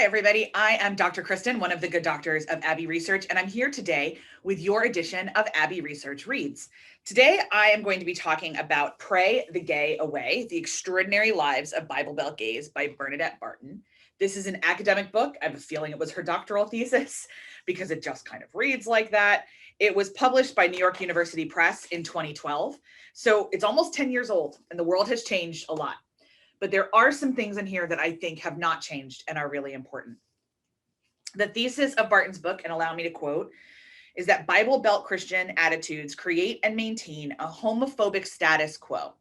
everybody. I am Dr. Kristen, one of the good doctors of Abbey Research, and I'm here today with your edition of Abbey Research Reads. Today, I am going to be talking about Pray the Gay Away, The Extraordinary Lives of Bible Belt Gays by Bernadette Barton. This is an academic book. I have a feeling it was her doctoral thesis because it just kind of reads like that. It was published by New York University Press in 2012. So it's almost 10 years old, and the world has changed a lot. But there are some things in here that I think have not changed and are really important. The thesis of Barton's book, and allow me to quote, is that Bible Belt Christian attitudes create and maintain a homophobic status quo.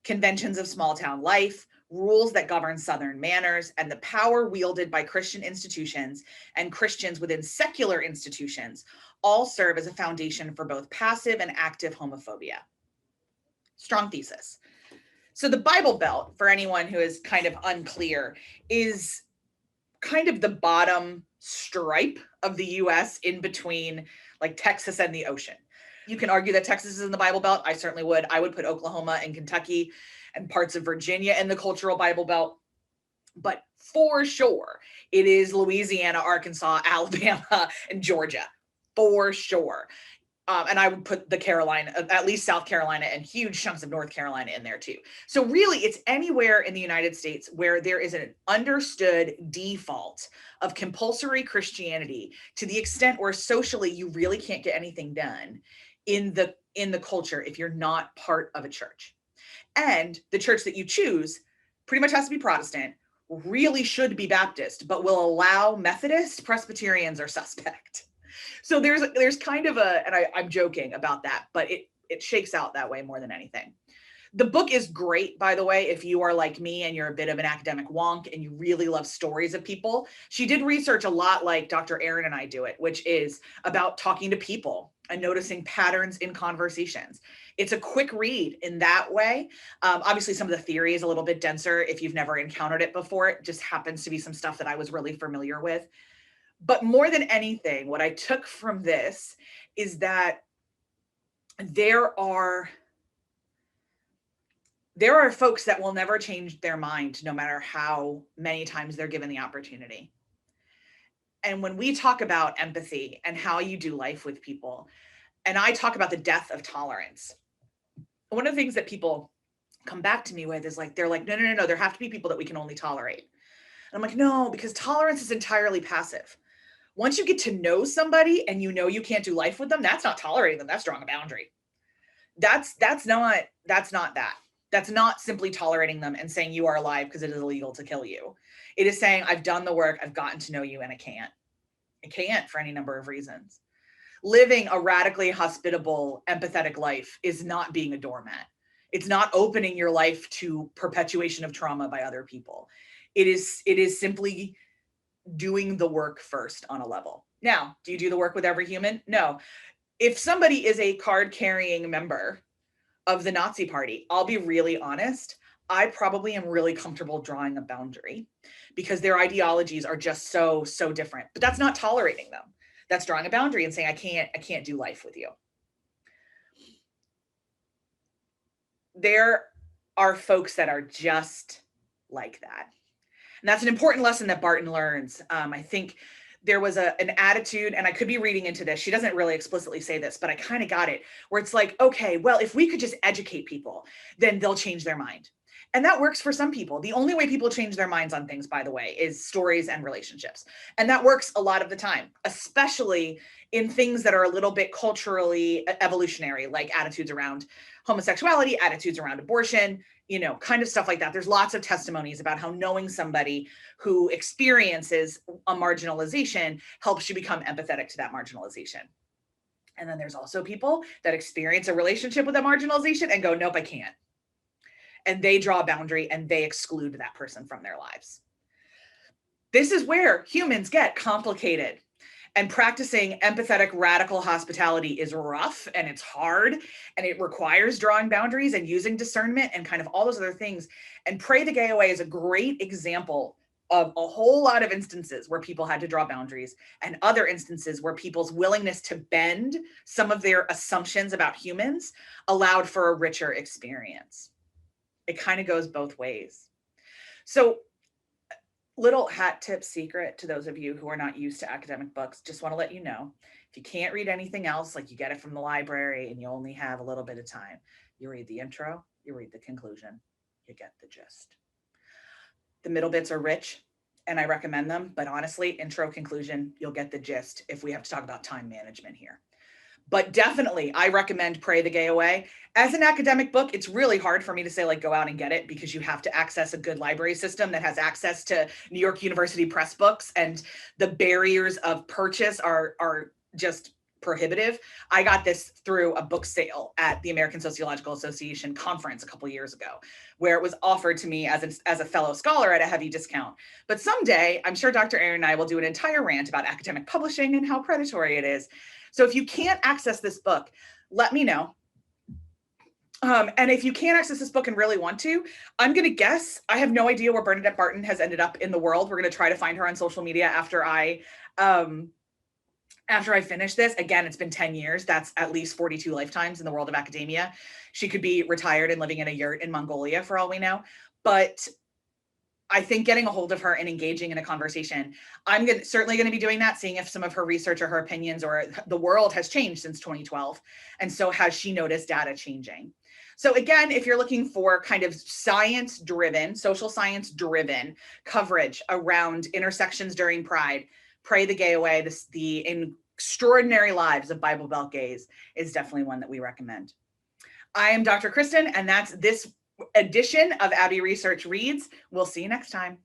Conventions of small town life, rules that govern Southern manners, and the power wielded by Christian institutions and Christians within secular institutions all serve as a foundation for both passive and active homophobia. Strong thesis. So the Bible Belt, for anyone who is kind of unclear, is kind of the bottom stripe of the US in between like Texas and the ocean. You can argue that Texas is in the Bible Belt. I certainly would. I would put Oklahoma and Kentucky and parts of Virginia in the cultural Bible Belt. But for sure, it is Louisiana, Arkansas, Alabama, and Georgia, for sure. And I would put the Carolina, at least South Carolina, and huge chunks of North Carolina in there too. So really, it's anywhere in the United States where there is an understood default of compulsory Christianity to the extent where socially you really can't get anything done in the culture if you're not part of a church. And the church that you choose pretty much has to be Protestant, really should be Baptist, but will allow Methodist, Presbyterians are suspect. So there's kind of and I'm joking about that, but it shakes out that way more than anything. The book is great, by the way, if you are like me and you're a bit of an academic wonk and you really love stories of people. She did research a lot like Dr. Aaron and I do it, which is about talking to people and noticing patterns in conversations. It's a quick read in that way. Obviously, some of the theory is a little bit denser if you've never encountered it before. It just happens to be some stuff that I was really familiar with. But more than anything, what I took from this is that there are folks that will never change their mind, no matter how many times they're given the opportunity. And when we talk about empathy and how you do life with people, and I talk about the death of tolerance, one of the things that people come back to me with is like, they're like, no, there have to be people that we can only tolerate. And I'm like, no, because tolerance is entirely passive. Once you get to know somebody and you know you can't do life with them, that's not tolerating them. That's drawing a boundary. That's not that. That's not simply tolerating them and saying you are alive because it is illegal to kill you. It is saying I've done the work, I've gotten to know you, and I can't. I can't for any number of reasons. Living a radically hospitable, empathetic life is not being a doormat. It's not opening your life to perpetuation of trauma by other people. It is simply doing the work first on a level. Now, do you do the work with every human? No. If somebody is a card-carrying member of the Nazi Party, I'll be really honest, I probably am really comfortable drawing a boundary because their ideologies are just so different. But that's not tolerating them. That's drawing a boundary and saying, I can't do life with you. There are folks that are just like that. And that's an important lesson that Barton learns. I think there was an attitude, and I could be reading into this. She doesn't really explicitly say this, but I kind of got it, where it's like, okay, well, if we could just educate people, then they'll change their mind. And that works for some people. The only way people change their minds on things, by the way, is stories and relationships. And that works a lot of the time, especially in things that are a little bit culturally evolutionary, like attitudes around homosexuality, attitudes around abortion, kind of stuff like that. There's lots of testimonies about how knowing somebody who experiences a marginalization helps you become empathetic to that marginalization. And then there's also people that experience a relationship with a marginalization and go, nope, I can't. And they draw a boundary and they exclude that person from their lives. This is where humans get complicated. And practicing empathetic radical hospitality is rough and it's hard and it requires drawing boundaries and using discernment and kind of all those other things. And Pray the Gay Away is a great example of a whole lot of instances where people had to draw boundaries and other instances where people's willingness to bend some of their assumptions about humans allowed for a richer experience. It kind of goes both ways. So Little hat tip secret to those of you who are not used to academic books, just want to let you know, if you can't read anything else, like you get it from the library and you only have a little bit of time, you read the intro, you read the conclusion, you get the gist. The middle bits are rich and I recommend them, but honestly, intro, conclusion, you'll get the gist if we have to talk about time management here. But definitely, I recommend Pray the Gay Away. As an academic book, it's really hard for me to say, like, go out and get it because you have to access a good library system that has access to New York University press books, and the barriers of purchase are just prohibitive. I got this through a book sale at the American Sociological Association conference a couple years ago, where it was offered to me as a fellow scholar at a heavy discount. But someday, I'm sure Dr. Aaron and I will do an entire rant about academic publishing and how predatory it is. So if you can't access this book, let me know. And if you can't access this book and really want to, I'm going to guess, I have no idea where Bernadette Barton has ended up in the world. We're going to try to find her on social media after I finish this. Again, it's been 10 years. That's at least 42 lifetimes in the world of academia. She could be retired and living in a yurt in Mongolia for all we know. But I think getting a hold of her and engaging in a conversation, I'm certainly going to be doing that, seeing if some of her research or her opinions or the world has changed since 2012. And so has she noticed data changing? So again, if you're looking for kind of science-driven, social science-driven coverage around intersections during Pride, Pray the Gay Away, the extraordinary lives of Bible Belt gays is definitely one that we recommend. I am Dr. Kristen, and that's this edition of Abbey Research Reads. We'll see you next time.